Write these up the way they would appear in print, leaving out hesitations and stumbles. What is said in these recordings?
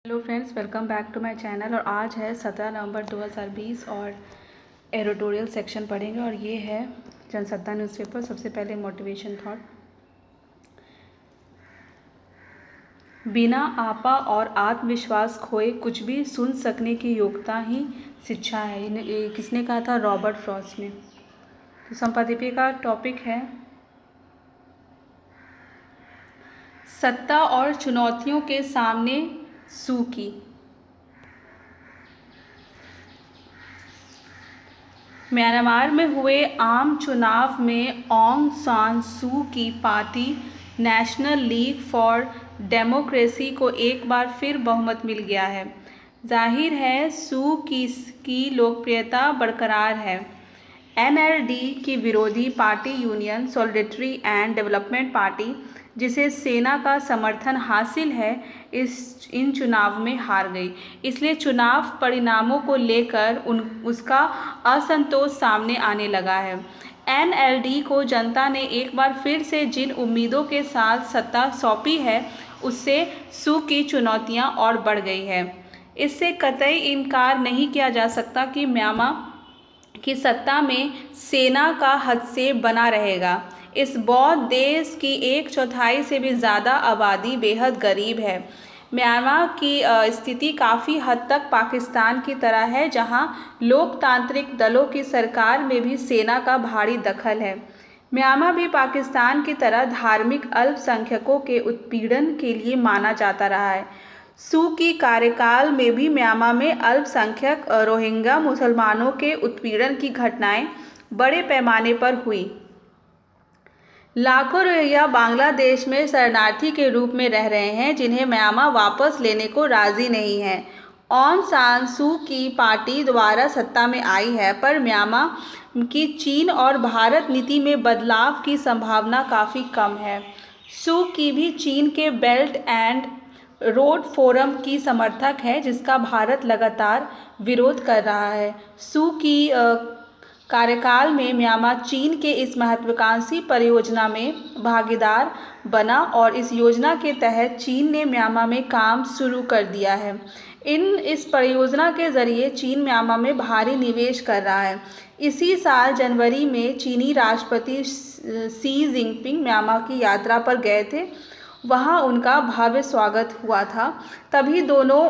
Hello friends, welcome back to my channel. और आज है 17 नवंबर 2020 और एडिटोरियल सेक्शन पढ़ेंगे और ये है जनसत्ता न्यूज़पेपर। सबसे पहले मोटिवेशन थॉट। बिना आपा और आत्मविश्वास खोए कुछ भी सुन सकने की योग्यता ही शिक्षा है। ये किसने कहा था? रॉबर्ट फ्रॉस्ट ने। तो संपादकीय का टॉपिक है सत्ता और चुनौतियों के सामने सू की। म्यांमार में हुए आम चुनाव में ऑंग सान सू की party national league for democracy को एक बार फिर बहुमत मिल गया है। जाहिर है सू की लोकप्रियता बरकरार है। एनएलडी की विरोधी party union solidarity and development party, जिसे सेना का समर्थन हासिल है, इन चुनाव में हार गई। इसलिए चुनाव परिणामों को लेकर उसका असंतोष सामने आने लगा है। एनएलडी को जनता ने एक बार फिर से जिन उम्मीदों के साथ सत्ता सौंपी है, उससे सू की चुनौतियां और बढ़ गई है। इससे कतई इनकार नहीं किया जा सकता कि म्यांमार की सत्ता में सेना का हस्तक्षेप बना रहेगा। इस बौद्ध देश की 1/4 से भी ज़्यादा आबादी बेहद गरीब है। म्यांमार की स्थिति काफ़ी हद तक पाकिस्तान की तरह है, जहां लोकतांत्रिक दलों की सरकार में भी सेना का भारी दखल है। म्यांमार भी पाकिस्तान की तरह धार्मिक अल्पसंख्यकों के उत्पीड़न के लिए माना जाता रहा है। सू की कार्यकाल में भी म्यांमार में अल्पसंख्यक रोहिंग्या मुसलमानों के उत्पीड़न की घटनाएं बड़े पैमाने पर हुई। लाखों रोहिंग्या बांग्लादेश में शरणार्थी के रूप में रह रहे हैं, जिन्हें म्यांमार वापस लेने को राजी नहीं है। ऑंग सान सू की पार्टी दोबारा सत्ता में आई है, पर म्यांमार की चीन और भारत नीति में बदलाव की संभावना काफ़ी कम है। सू की भी चीन के बेल्ट एंड रोड फोरम की समर्थक है, जिसका भारत लगातार विरोध कर रहा है। सू की कार्यकाल में म्यांमार चीन के इस महत्वाकांक्षी परियोजना में भागीदार बना और इस योजना के तहत चीन ने म्यांमार में काम शुरू कर दिया है। इस परियोजना के जरिए चीन म्यांमार में भारी निवेश कर रहा है। इसी साल जनवरी में चीनी राष्ट्रपति शी जिनपिंग म्यांमार की यात्रा पर गए थे। वहां उनका भव्य स्वागत हुआ था। तभी दोनों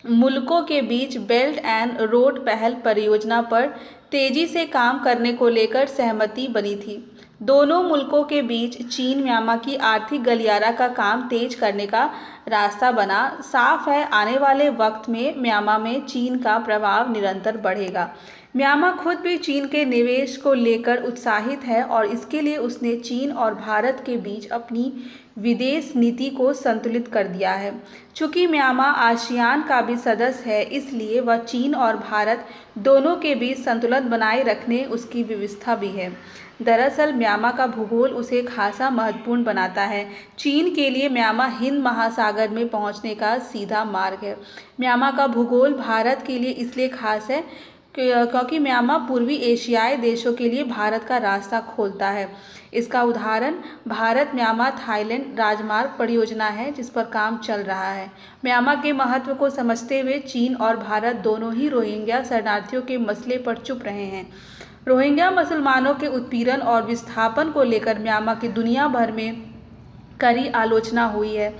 मुल्कों के बीच बेल्ट एंड रोड पहल परियोजना पर तेजी से काम करने को लेकर सहमति बनी थी। दोनों मुल्कों के बीच चीन म्यांमार की आर्थिक गलियारा का काम तेज करने का रास्ता बना। साफ है, आने वाले वक्त में म्यांमार में चीन का प्रभाव निरंतर बढ़ेगा। म्यांमार खुद भी चीन के निवेश को लेकर उत्साहित है और इसके लिए उसने चीन और भारत के बीच अपनी विदेश नीति को संतुलित कर दिया है। चूँकि म्यांमार आसियान का भी सदस्य है, इसलिए वह चीन और भारत दोनों के बीच संतुलन बनाए रखने उसकी व्यवस्था भी है। दरअसल म्यांमार का भूगोल उसे खासा महत्वपूर्ण बनाता है। चीन के लिए म्यांमार हिंद महासागर में पहुंचने का सीधा मार्ग है। म्यांमार का भूगोल भारत के लिए इसलिए खास है क्योंकि म्यांमार पूर्वी एशियाई देशों के लिए भारत का रास्ता खोलता है। इसका उदाहरण भारत म्यांमार थाईलैंड राजमार्ग परियोजना है, जिस पर काम चल रहा है। म्यांमार के महत्व को समझते हुए चीन और भारत दोनों ही रोहिंग्या शरणार्थियों के मसले पर चुप रहे हैं। रोहिंग्या मुसलमानों के उत्पीड़न और विस्थापन को लेकर म्यांमार की दुनिया भर में कड़ी आलोचना हुई है,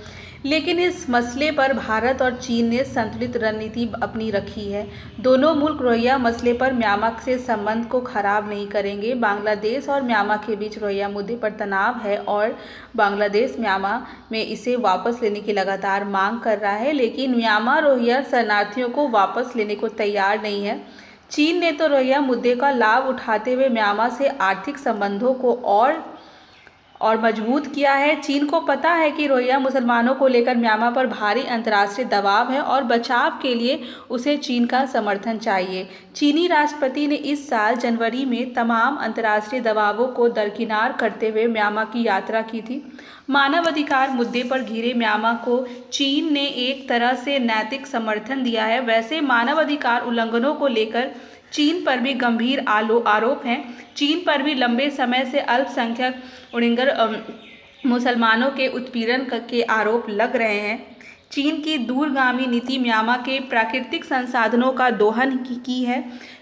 लेकिन इस मसले पर भारत और चीन ने संतुलित रणनीति अपनी रखी है। दोनों मुल्क रोहिंग्या मसले पर म्यांमार से संबंध को खराब नहीं करेंगे। बांग्लादेश और म्यांमार के बीच रोहिंग्या मुद्दे पर तनाव है और बांग्लादेश म्यांमार में इसे वापस लेने की लगातार मांग कर रहा है, लेकिन म्यांमार रोहिंग्या शरणार्थियों को वापस लेने को तैयार नहीं है। चीन ने तो रोहिंग्या मुद्दे का लाभ उठाते हुए म्यांमार से आर्थिक संबंधों को और मजबूत किया है। चीन को पता है कि रोहिंग्या मुसलमानों को लेकर म्यांमार पर भारी अंतर्राष्ट्रीय दबाव है और बचाव के लिए उसे चीन का समर्थन चाहिए। चीनी राष्ट्रपति ने इस साल जनवरी में तमाम अंतर्राष्ट्रीय दबावों को दरकिनार करते हुए म्यांमार की यात्रा की थी। मानवाधिकार मुद्दे पर घिरे म्यांमार को चीन ने एक तरह से नैतिक समर्थन दिया है। वैसे मानवाधिकार उल्लंघनों को लेकर चीन पर भी गंभीर आरोप हैं। चीन पर भी लंबे समय से अल्पसंख्यक उइगर मुसलमानों के उत्पीड़न के आरोप लग रहे हैं। चीन की दूरगामी नीति म्यांमार के प्राकृतिक संसाधनों का दोहन की है।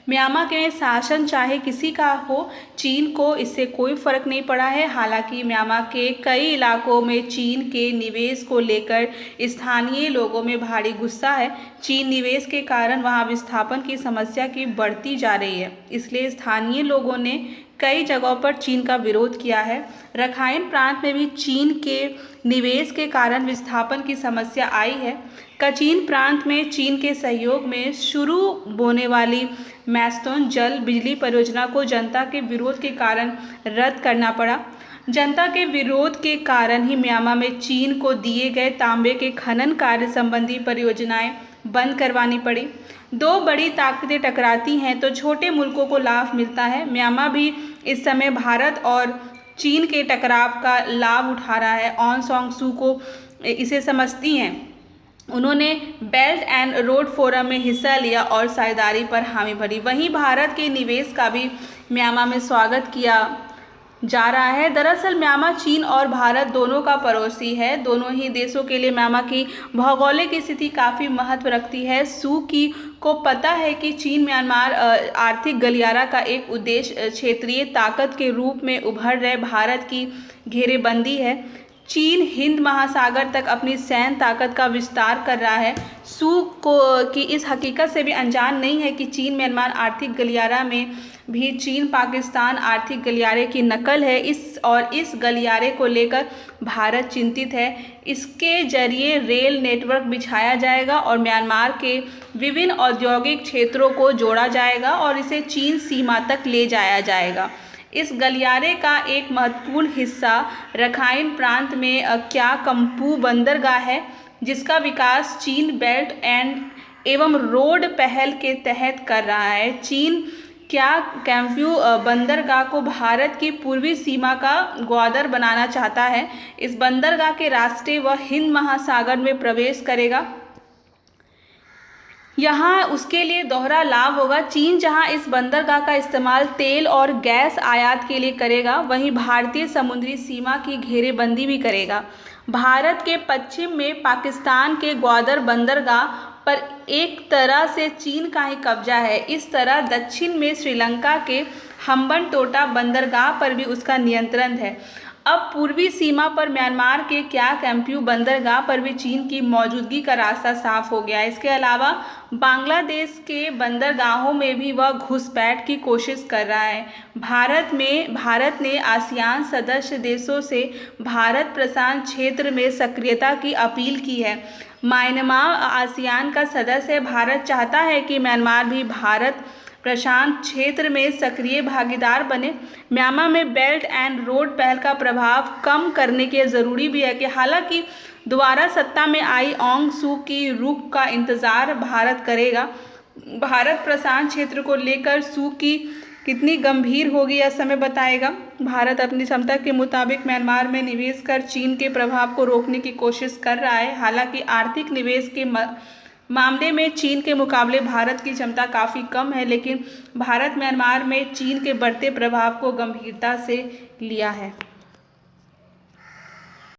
म्यांमार के शासन चाहे किसी का हो, चीन को इससे कोई फर्क नहीं पड़ा है। हालांकि म्यांमार के कई इलाकों में चीन के निवेश को लेकर स्थानीय लोगों में भारी गुस्सा है। चीन निवेश के कारण वहां विस्थापन की समस्या की बढ़ती जा रही है, इसलिए स्थानीय लोगों ने कई जगहों पर चीन का विरोध किया है। रखाइन प्रांत में भी चीन के निवेश के कारण विस्थापन की समस्या आई है। कचिन प्रांत में चीन के सहयोग में शुरू होने वाली मैस्टोन जल बिजली परियोजना को जनता के विरोध के कारण रद्द करना पड़ा। जनता के विरोध के कारण ही म्यांमार में चीन को दिए गए तांबे के खनन कार्य संबंधी परियोजनाएं बंद करवानी पड़ी। दो बड़ी ताकतें टकराती हैं तो छोटे मुल्कों को लाभ मिलता है। म्यांमार भी इस समय भारत और चीन के टकराव का लाभ उठा रहा है। ऑन सांग सू को इसे समझती हैं। उन्होंने बेल्ट एंड रोड फोरम में हिस्सा लिया और साझेदारी पर हामी भरी। वहीं भारत के निवेश का भी म्यांमार में स्वागत किया जा रहा है। दरअसल म्यांमार चीन और भारत दोनों का पड़ोसी है। दोनों ही देशों के लिए म्यांमार की भौगोलिक स्थिति काफ़ी महत्व रखती है। सू की को पता है कि चीन म्यांमार आर्थिक गलियारा का एक उद्देश्य क्षेत्रीय ताकत के रूप में उभर रहे भारत की घेरेबंदी है। चीन हिंद महासागर तक अपनी सैन्य ताकत का विस्तार कर रहा है। सू को की इस हकीकत से भी अनजान नहीं है कि चीन म्यांमार आर्थिक गलियारा में भी चीन पाकिस्तान आर्थिक गलियारे की नकल है। इस गलियारे को लेकर भारत चिंतित है। इसके जरिए रेल नेटवर्क बिछाया जाएगा और म्यांमार के विभिन्न औद्योगिक क्षेत्रों को जोड़ा जाएगा और इसे चीन सीमा तक ले जाया जाएगा। इस गलियारे का एक महत्वपूर्ण हिस्सा रखाइन प्रांत में क्याकम्पू बंदरगाह है, जिसका विकास चीन बेल्ट एवं रोड पहल के तहत कर रहा है। चीन क्याकम्पू बंदरगाह को भारत की पूर्वी सीमा का ग्वादर बनाना चाहता है। इस बंदरगाह के रास्ते वह हिंद महासागर में प्रवेश करेगा। यहाँ उसके लिए दोहरा लाभ होगा। चीन जहाँ इस बंदरगाह का इस्तेमाल तेल और गैस आयात के लिए करेगा, वहीं भारतीय समुद्री सीमा की घेरेबंदी भी करेगा। भारत के पश्चिम में पाकिस्तान के ग्वादर बंदरगाह पर एक तरह से चीन का ही कब्जा है। इस तरह दक्षिण में श्रीलंका के हम्बनटोटा बंदरगाह पर भी उसका नियंत्रण है। अब पूर्वी सीमा पर म्यांमार के क्याकम्पू बंदरगाह पर भी चीन की मौजूदगी का रास्ता साफ हो गया है। इसके अलावा बांग्लादेश के बंदरगाहों में भी वह घुसपैठ की कोशिश कर रहा है। भारत ने आसियान सदस्य देशों से भारत प्रशांत क्षेत्र में सक्रियता की अपील की है। म्यांमार आसियान का सदस्य है। भारत चाहता है कि म्यांमार भी भारत प्रशांत क्षेत्र में सक्रिय भागीदार बने। म्यांमार में बेल्ट एंड रोड पहल का प्रभाव कम करने के ज़रूरी भी है कि हालांकि दोबारा सत्ता में आई ऑंग सू की रुख का इंतज़ार भारत करेगा। भारत प्रशांत क्षेत्र को लेकर सू की कितनी गंभीर होगी यह समय बताएगा। भारत अपनी क्षमता के मुताबिक म्यांमार में निवेश कर चीन के प्रभाव को रोकने की कोशिश कर रहा है। हालांकि आर्थिक निवेश के मामले में चीन के मुकाबले भारत की क्षमता काफ़ी कम है, लेकिन भारत म्यांमार में चीन के बढ़ते प्रभाव को गंभीरता से लिया है।